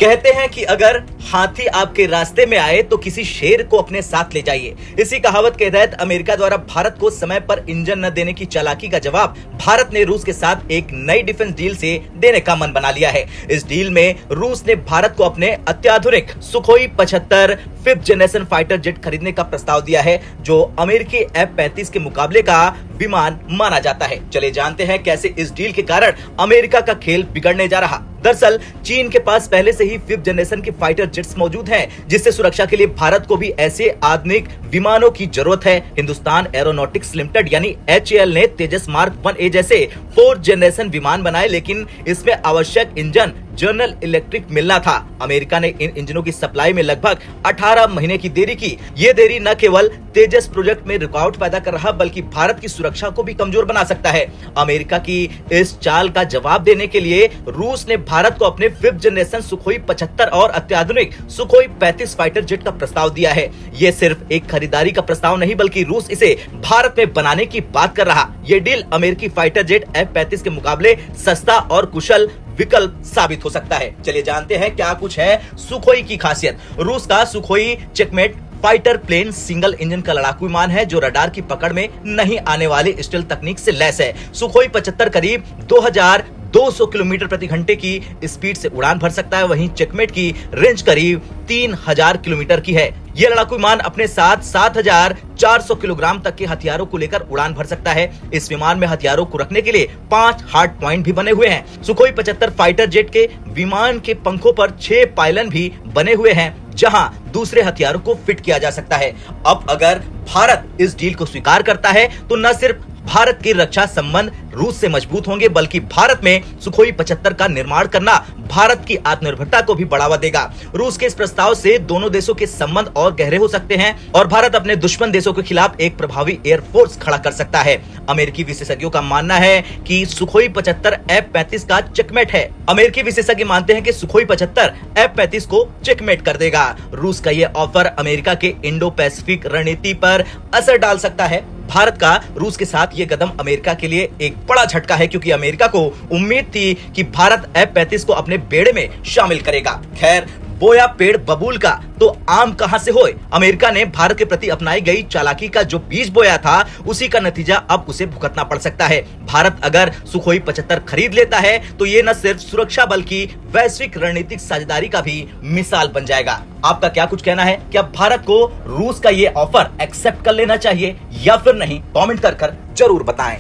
कहते हैं कि अगर हाथी आपके रास्ते में आए तो किसी शेर को अपने साथ ले जाइए। इसी कहावत के तहत अमेरिका द्वारा भारत को समय पर इंजन न देने की चालाकी का जवाब भारत ने रूस के साथ एक नई डिफेंस डील से देने का मन बना लिया है। इस डील में रूस ने भारत को अपने अत्याधुनिक Sukhoi 75 5th generation fighter jet खरीदने का प्रस्ताव दिया है, जो अमेरिकी F-35 के मुकाबले का विमान माना जाता है। चले जानते हैं कैसे इस डील के कारण अमेरिका का खेल बिगड़ने जा रहा। दरअसल चीन के पास पहले से ही 5th जनरेशन की फाइटर जेट्स मौजूद हैं, जिससे सुरक्षा के लिए भारत को भी ऐसे आधुनिक विमानों की जरूरत है। हिंदुस्तान एरोनॉटिक्स लिमिटेड यानी HAL ने तेजस मार्क 1A जैसे 4th जनरेशन विमान बनाए, लेकिन इसमें आवश्यक इंजन जनरल इलेक्ट्रिक मिलना था। अमेरिका ने इन इंजनों की सप्लाई में लगभग 18 महीने की देरी की। ये देरी न केवल तेजस प्रोजेक्ट में रुकावट पैदा कर रहा, बल्कि भारत की सुरक्षा को भी कमजोर बना सकता है। अमेरिका की इस चाल का जवाब देने के लिए रूस ने भारत को अपने 5th जनरेशन सुखोई 75 और अत्याधुनिक सुखोई 35 फाइटर जेट का प्रस्ताव दिया है। ये सिर्फ एक खरीदारी का प्रस्ताव नहीं, बल्कि रूस इसे भारत में बनाने की बात कर रहा। ये डील अमेरिकी फाइटर जेट F-35 के मुकाबले सस्ता और कुशल विकल्प साबित हो सकता है। चलिए जानते हैं क्या कुछ है सुखोई की खासियत। रूस का Sukhoi checkmate fighter plane single engine का लड़ाकू विमान है, जो रडार की पकड़ में नहीं आने वाली स्टेल्थ तकनीक से लैस है। सुखोई 75 करीब 2200 किलोमीटर प्रति घंटे की स्पीड से उड़ान भर सकता है, वहीं चेकमेट की रेंज करीब 3000 किलोमीटर की है। यह लड़ाकू विमान अपने साथ 7400 किलोग्राम तक के हथियारों को लेकर उड़ान भर सकता है। इस विमान में हथियारों को रखने के लिए 5 हार्ड पॉइंट भी बने हुए हैं। सुखोई 75 फाइटर जेट के विमान के पंखों पर 6 पायलन भी बने हुए हैं, जहां दूसरे हथियारों को फिट किया जा सकता है। अब अगर भारत इस डील को स्वीकार करता है तो न सिर्फ भारत के रक्षा संबंध रूस से मजबूत होंगे, बल्कि भारत में सुखोई 75 का निर्माण करना भारत की आत्मनिर्भरता को भी बढ़ावा देगा। रूस के इस प्रस्ताव से दोनों देशों के संबंध और गहरे हो सकते हैं और भारत अपने दुश्मन देशों के खिलाफ एक प्रभावी एयरफोर्स खड़ा कर सकता है। अमेरिकी विशेषज्ञों का मानना है कि सुखोई 75 F-35 का चेकमेट है। अमेरिकी विशेषज्ञ मानते हैं कि सुखोई 75 F-35 को चेकमेट कर देगा। रूस का यह ऑफर अमेरिका के इंडो पैसिफिक रणनीति पर असर डाल सकता है। भारत का रूस के साथ ये कदम अमेरिका के लिए एक बड़ा झटका है, क्योंकि अमेरिका को उम्मीद थी कि भारत F-35 को अपने बेड़े में शामिल करेगा। खैर, बोया पेड़ बबूल का तो आम कहां से होए। अमेरिका ने भारत के प्रति अपनाई गई चालाकी का जो बीज बोया था, उसी का नतीजा अब उसे भुगतना पड़ सकता है। भारत अगर सुखोई 75 खरीद लेता है तो ये न सिर्फ सुरक्षा बल्कि वैश्विक रणनीतिक साझेदारी का भी मिसाल बन जाएगा। आपका क्या कुछ कहना है? क्या भारत को रूस का ये ऑफर एक्सेप्ट कर लेना चाहिए या फिर नहीं? कमेंट कर जरूर बताएं।